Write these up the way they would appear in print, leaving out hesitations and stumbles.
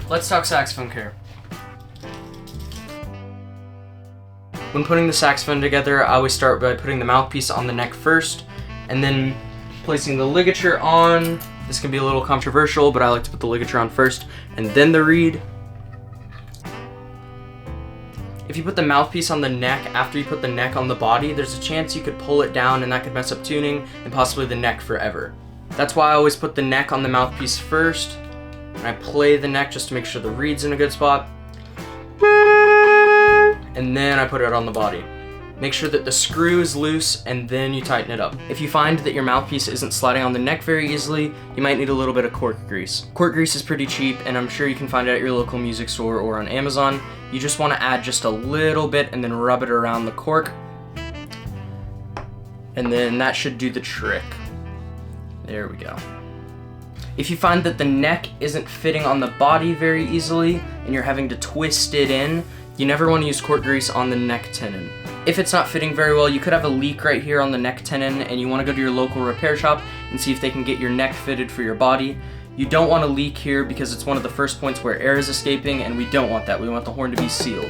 Let's talk saxophone care. When putting the saxophone together, I always start by putting the mouthpiece on the neck first, and then placing the ligature on. This can be a little controversial, but I like to put the ligature on first, and then the reed. If you put the mouthpiece on the neck after you put the neck on the body, there's a chance you could pull it down and that could mess up tuning and possibly the neck forever. That's why I always put the neck on the mouthpiece first, and I play the neck just to make sure the reed's in a good spot, and then I put it on the body. Make sure that the screw is loose and then you tighten it up. If you find that your mouthpiece isn't sliding on the neck very easily, you might need a little bit of cork grease. Cork grease is pretty cheap and I'm sure you can find it at your local music store or on Amazon. You just want to add just a little bit and then rub it around the cork. And then that should do the trick. There we go. If you find that the neck isn't fitting on the body very easily and you're having to twist it in, you never want to use cork grease on the neck tenon. If it's not fitting very well, you could have a leak right here on the neck tenon and you want to go to your local repair shop and see if they can get your neck fitted for your body. You don't want a leak here because it's one of the first points where air is escaping and we don't want that. We want the horn to be sealed.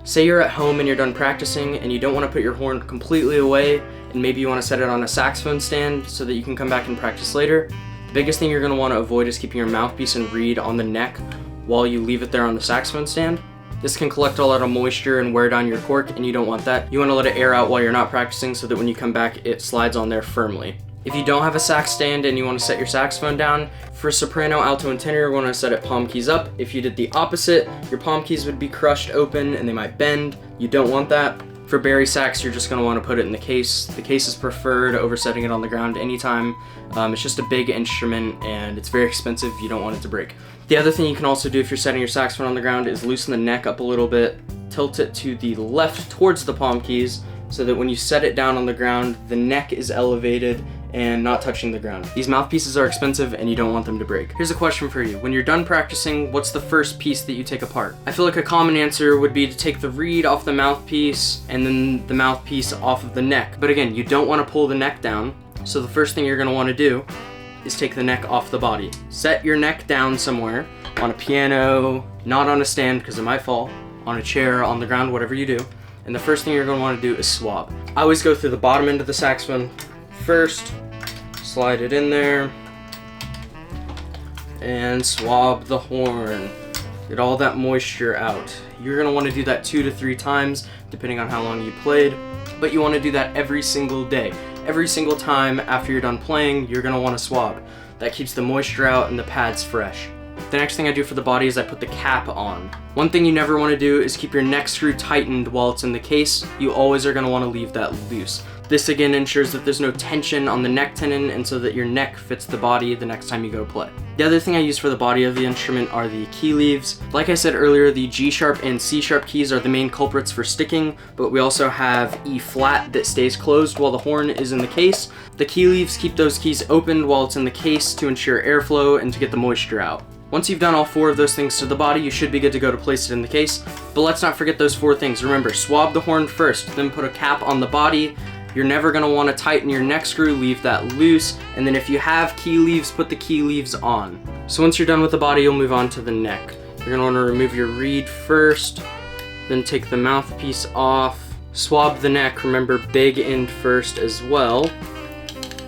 Say you're at home and you're done practicing and you don't want to put your horn completely away and maybe you want to set it on a saxophone stand so that you can come back and practice later. The biggest thing you're going to want to avoid is keeping your mouthpiece and reed on the neck while you leave it there on the saxophone stand. This can collect a lot of moisture and wear down your cork and you don't want that. You want to let it air out while you're not practicing so that when you come back it slides on there firmly. If you don't have a sax stand and you want to set your saxophone down, for soprano, alto, and tenor you want to set it palm keys up. If you did the opposite, your palm keys would be crushed open and they might bend. You don't want that. For bari sax, you're just going to want to put it in the case. The case is preferred over setting it on the ground anytime. It's just a big instrument and it's very expensive. You don't want it to break. The other thing you can also do if you're setting your saxophone on the ground is loosen the neck up a little bit, tilt it to the left towards the palm keys so that when you set it down on the ground, the neck is elevated and not touching the ground. These mouthpieces are expensive and you don't want them to break. Here's a question for you. When you're done practicing, what's the first piece that you take apart? I feel like a common answer would be to take the reed off the mouthpiece and then the mouthpiece off of the neck. But again, you don't want to pull the neck down. So the first thing you're going to want to do is take the neck off the body. Set your neck down somewhere, on a piano, not on a stand because it might fall, on a chair, on the ground, whatever you do. And the first thing you're going to want to do is swab. I always go through the bottom end of the saxophone first, slide it in there, and swab the horn. Get all that moisture out. You're going to want to do that 2 to 3 times, depending on how long you played, but you want to do that every single day. Every single time after you're done playing, you're going to want to swab. That keeps the moisture out and the pads fresh. The next thing I do for the body is I put the cap on. One thing you never want to do is keep your neck screw tightened while it's in the case. You always are going to want to leave that loose. This again ensures that there's no tension on the neck tenon and so that your neck fits the body the next time you go play. The other thing I use for the body of the instrument are the key leaves. Like I said earlier, the G sharp and C sharp keys are the main culprits for sticking, but we also have E flat that stays closed while the horn is in the case. The key leaves keep those keys open while it's in the case to ensure airflow and to get the moisture out. Once you've done all 4 of those things to the body, you should be good to go to place it in the case. But let's not forget those 4 things. Remember, swab the horn first, then put a cap on the body. You're never going to want to tighten your neck screw, leave that loose, and then if you have key leaves, put the key leaves on. So once you're done with the body, you'll move on to the neck. You're going to want to remove your reed first, then take the mouthpiece off, swab the neck, remember big end first as well.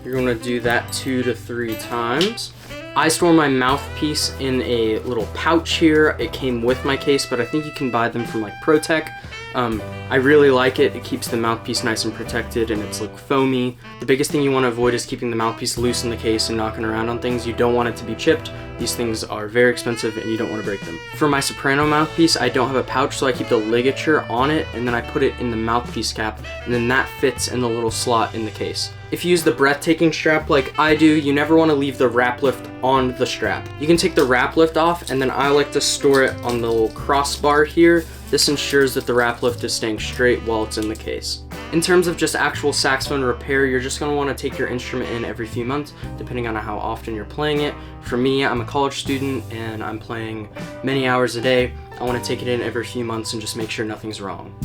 You're going to do that 2 to 3 times. I store my mouthpiece in a little pouch here. It came with my case, but I think you can buy them from like ProTech. I really like it. It keeps the mouthpiece nice and protected and it's like foamy. The biggest thing you want to avoid is keeping the mouthpiece loose in the case and knocking around on things. You don't want it to be chipped. These things are very expensive and you don't want to break them. For my soprano mouthpiece, I don't have a pouch, so I keep the ligature on it and then I put it in the mouthpiece cap and then that fits in the little slot in the case. If you use the breathtaking strap like I do, you never want to leave the wrap lift on the strap. You can take the wrap lift off and then I like to store it on the little crossbar here. This ensures that the wrap lift is staying straight while it's in the case. In terms of just actual saxophone repair, you're just going to want to take your instrument in every few months, depending on how often you're playing it. For me, I'm a college student and I'm playing many hours a day. I want to take it in every few months and just make sure nothing's wrong.